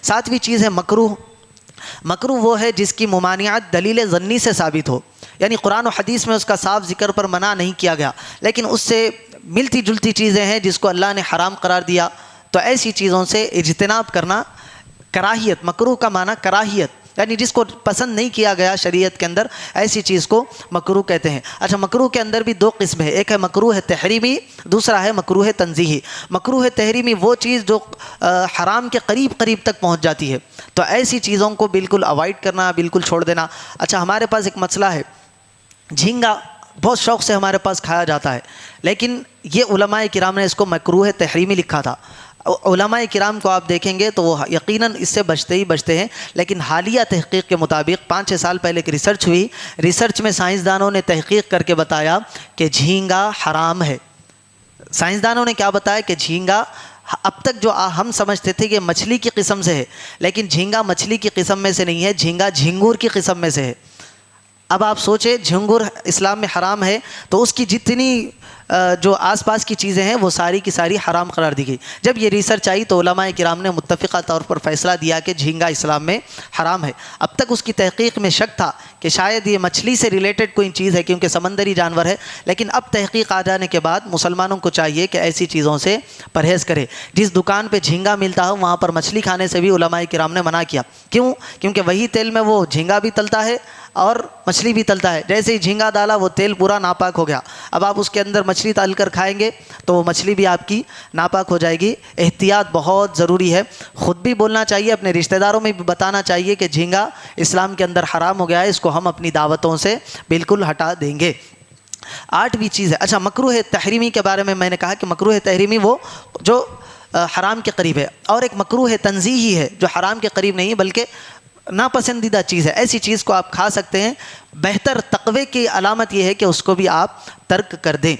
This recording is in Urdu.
ساتویں چیز ہے مکروہ. مکروہ وہ ہے جس کی ممانعت دلیل ظنی سے ثابت ہو، یعنی قرآن و حدیث میں اس کا صاف ذکر پر منع نہیں کیا گیا، لیکن اس سے ملتی جلتی چیزیں ہیں جس کو اللہ نے حرام قرار دیا، تو ایسی چیزوں سے اجتناب کرنا کراہیت. مکروہ کا معنی کراہیت، یعنی جس کو پسند نہیں کیا گیا شریعت کے اندر، ایسی چیز کو مکروہ کہتے ہیں. اچھا، مکروہ کے اندر بھی دو قسم ہے، ایک ہے مکروہ تحریمی، دوسرا ہے مکروہ تنزیہی. مکروہ تحریمی وہ چیز جو حرام کے قریب قریب تک پہنچ جاتی ہے، تو ایسی چیزوں کو بالکل اوائڈ کرنا، بالکل چھوڑ دینا. اچھا، ہمارے پاس ایک مسئلہ ہے، جھینگا بہت شوق سے ہمارے پاس کھایا جاتا ہے، لیکن یہ علماء کرام نے اس کو مکروہ تحریمی لکھا تھا. علماء کرام کو آپ دیکھیں گے تو وہ یقیناً اس سے بچتے ہی بچتے ہیں، لیکن حالیہ تحقیق کے مطابق 5-6 سال پہلے ایک ریسرچ ہوئی، ریسرچ میں سائنسدانوں نے تحقیق کر کے بتایا کہ جھینگا حرام ہے. سائنسدانوں نے کیا بتایا کہ جھینگا، اب تک جو ہم سمجھتے تھے کہ مچھلی کی قسم سے ہے، لیکن جھینگا مچھلی کی قسم میں سے نہیں ہے، جھینگا جھینگور کی قسم میں سے ہے. اب آپ سوچیں، جھینگور اسلام میں حرام ہے تو اس کی جتنی جو آس پاس کی چیزیں ہیں وہ ساری کی ساری حرام قرار دی گئی. جب یہ ریسرچ آئی تو علماء کرام نے متفقہ طور پر فیصلہ دیا کہ جھینگا اسلام میں حرام ہے. اب تک اس کی تحقیق میں شک تھا کہ شاید یہ مچھلی سے ریلیٹڈ کوئی چیز ہے کیونکہ سمندری جانور ہے، لیکن اب تحقیق آ جانے کے بعد مسلمانوں کو چاہیے کہ ایسی چیزوں سے پرہیز کرے. جس دکان پہ جھینگا ملتا ہو وہاں پر مچھلی کھانے سے بھی علماء کرام نے منع کیا. کیوں؟ کیونکہ وہی تیل میں وہ جھینگا بھی تلتا ہے اور مچھلی بھی تلتا ہے. جیسے ہی جھینگا ڈالا وہ تیل پورا ناپاک ہو گیا. اب آپ اس کے اندر مچھلی تل کر کھائیں گے تو وہ مچھلی بھی آپ کی ناپاک ہو جائے گی. احتیاط بہت ضروری ہے. خود بھی بولنا چاہیے، اپنے رشتہ داروں میں بھی بتانا چاہیے کہ جھینگا اسلام کے اندر حرام ہو گیا ہے، اس کو ہم اپنی دعوتوں سے بالکل ہٹا دیں گے. 8ویں چیز ہے، اچھا مکروہ تحریمی کے بارے میں میں نے کہا کہ مکروہ تحریمی وہ جو حرام کے قریب ہے، اور ایک مکروہ تنزیہی ہے جو حرام کے قریب نہیں بلکہ ناپسندیدہ چیز ہے. ایسی چیز کو آپ کھا سکتے ہیں، بہتر تقوی کی علامت یہ ہے کہ اس کو بھی آپ ترک کر دیں.